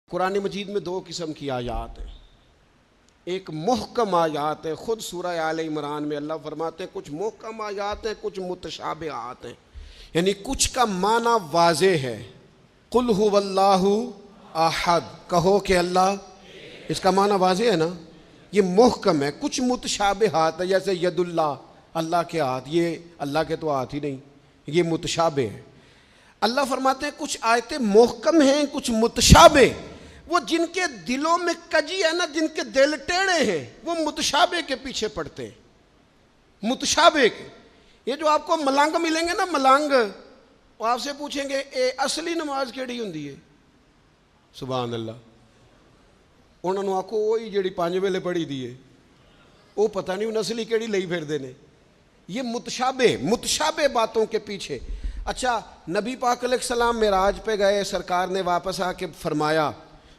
قرآن مجید میں دو قسم کی آیات ہیں. ایک محکم آیات ہے. خود سورہ آل عمران میں اللہ فرماتے ہیں کچھ محکم آیات ہیں، کچھ متشابہات ہیں، یعنی کچھ کا معنی واضح ہے. قل هو اللہ احد، کہو کہ اللہ، اس کا معنی واضح ہے نا، یہ محکم ہے. کچھ متشابہات ہے جیسے ید اللہ، اللہ کے ہاتھ، یہ اللہ کے تو ہاتھ ہی نہیں، یہ متشابہ ہے. اللہ فرماتے ہیں کچھ آیتیں محکم ہیں، کچھ متشابہ. وہ جن کے دلوں میں کجی ہے نا، جن کے دل ٹیڑے ہیں، وہ متشابہ کے پیچھے پڑتے ہیں. متشابہ کے، یہ جو آپ کو ملنگ ملیں گے نا، ملنگ، وہ آپ سے پوچھیں گے اے اصلی نماز کیڑی ہوندی ہے؟ سبحان اللہ. انہوں نے آکھو وہی جیڑی 5 ویلے پڑھی دی ہے، وہ پتہ نہیں انہوں اصلی کیڑی لئی پھر دینے. یہ متشابہ باتوں کے پیچھے. اچھا، نبی پاک علیہ السلام معراج پہ گئے، سرکار نے واپس آ کے فرمایا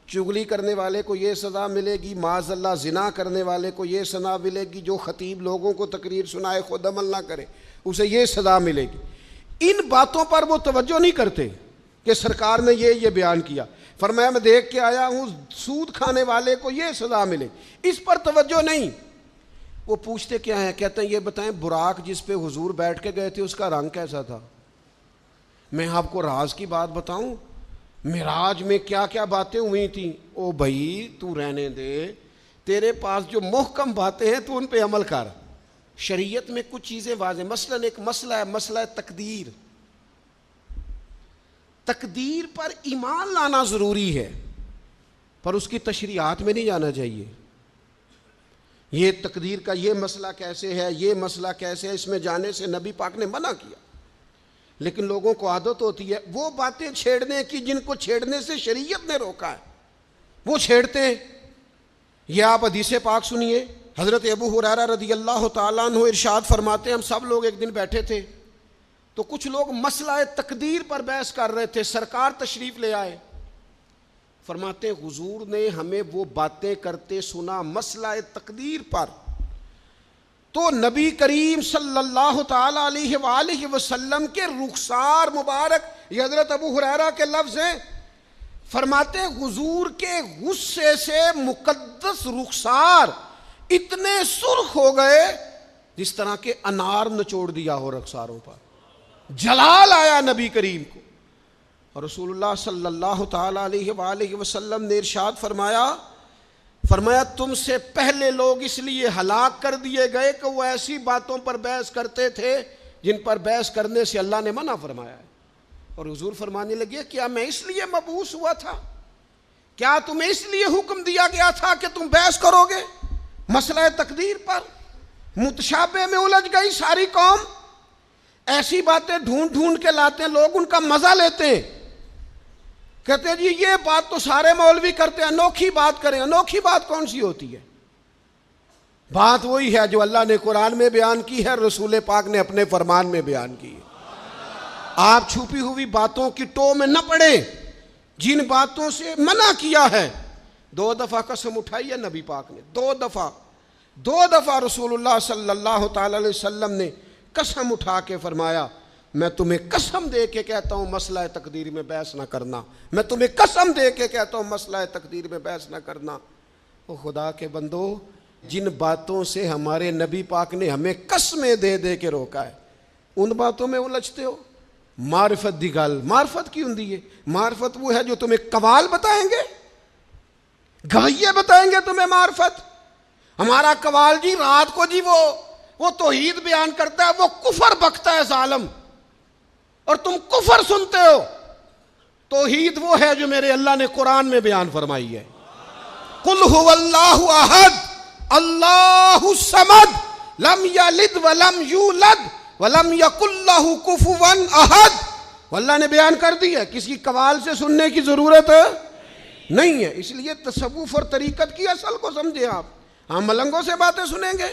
چغلی کرنے والے کو یہ سزا ملے گی، معاذ اللہ زنا کرنے والے کو یہ سزا ملے گی، جو خطیب لوگوں کو تقریر سنائے خود عمل نہ کرے اسے یہ سزا ملے گی. ان باتوں پر وہ توجہ نہیں کرتے کہ سرکار نے یہ بیان کیا. فرمایا میں دیکھ کے آیا ہوں سود کھانے والے کو یہ سزا ملے، اس پر توجہ نہیں. وہ پوچھتے کیا ہیں؟ کہتے ہیں یہ بتائیں براق جس پہ حضور بیٹھ کے گئے تھے اس کا رنگ کیسا تھا؟ میں آپ کو راز کی بات بتاؤں، معراج میں کیا کیا باتیں ہوئی تھیں. او بھائی تو رہنے دے، تیرے پاس جو محکم باتیں ہیں تو ان پہ عمل کر. شریعت میں کچھ چیزیں واضح، مثلا ایک مسئلہ ہے، مسئلہ تقدیر. تقدیر پر ایمان لانا ضروری ہے، پر اس کی تشریحات میں نہیں جانا چاہیے. یہ تقدیر کا یہ مسئلہ کیسے ہے، یہ مسئلہ کیسے ہے، اس میں جانے سے نبی پاک نے منع کیا. لیکن لوگوں کو عادت ہوتی ہے وہ باتیں چھیڑنے کی جن کو چھیڑنے سے شریعت نے روکا ہے، وہ چھیڑتے ہیں. یہ آپ حدیث پاک سنیے. حضرت ابو ہریرہ رضی اللہ تعالیٰ عنہ ارشاد فرماتے ہیں ہم سب لوگ ایک دن بیٹھے تھے تو کچھ لوگ مسئلہ تقدیر پر بحث کر رہے تھے. سرکار تشریف لے آئے. فرماتے ہیں حضور نے ہمیں وہ باتیں کرتے سنا مسئلہ تقدیر پر، تو نبی کریم صلی اللہ تعالی علیہ وآلہ وسلم کے رخسار مبارک، یہ حضرت ابو ہریرہ کے لفظ ہیں، فرماتے ہیں حضور کے غصے سے مقدس رخسار اتنے سرخ ہو گئے جس طرح کے انار نچوڑ دیا ہو رخساروں پر. جلال آیا نبی کریم کو. اور رسول اللہ صلی اللہ تعالی علیہ وآلہ وسلم نے ارشاد فرمایا تم سے پہلے لوگ اس لیے ہلاک کر دیے گئے کہ وہ ایسی باتوں پر بحث کرتے تھے جن پر بحث کرنے سے اللہ نے منع فرمایا ہے. اور حضور فرمانے لگے کیا میں اس لیے مبعوث ہوا تھا؟ کیا تمہیں اس لیے حکم دیا گیا تھا کہ تم بحث کرو گے مسئلہ تقدیر پر؟ متشابہ میں الجھ گئی ساری قوم. ایسی باتیں ڈھونڈ ڈھونڈ کے لاتے ہیں لوگ، ان کا مزہ لیتے ہیں. کہتے ہیں جی یہ بات تو سارے مولوی کرتے ہیں، انوکھی بات کریں. انوکھی بات کون سی ہوتی ہے؟ بات وہی ہے جو اللہ نے قرآن میں بیان کی ہے، رسول پاک نے اپنے فرمان میں بیان کی ہے. آپ چھپی ہوئی باتوں کی ٹو میں نہ پڑیں. جن باتوں سے منع کیا ہے، 2 دفعہ قسم اٹھائی ہے نبی پاک نے، 2 دفعہ رسول اللہ صلی اللہ تعالی علیہ وسلم نے قسم اٹھا کے فرمایا میں تمہیں قسم دے کے کہتا ہوں مسئلہ تقدیر میں بحث نہ کرنا. میں تمہیں قسم دے کے کہتا ہوں مسئلہ تقدیر میں بحث نہ کرنا. او خدا کے بندو، جن باتوں سے ہمارے نبی پاک نے ہمیں قسمیں دے دے کے روکا ہے ان باتوں میں الجھتے ہو. معرفت دی گل، معرفت کی ہوندی ہے؟ معرفت وہ ہے جو تمہیں قوال بتائیں گے، گویے بتائیں گے تمہیں معرفت. ہمارا قوال جی رات کو جی وہ توحید بیان کرتا ہے، وہ کفر بکتا ہے ظالم، اور تم کفر سنتے ہو. توحید وہ ہے جو میرے اللہ نے قرآن میں بیان فرمائی ہے. قل هو اللہ احد اللہ الصمد لم یلد ولم یولد ولم یکن لہ کفوا احد. اللہ نے بیان کر دی ہے، کسی قوال سے سننے کی ضرورت نہیں ہے. اس لیے تصوف اور طریقت کی اصل کو سمجھے آپ. ہم ملنگوں سے باتیں سنیں گے؟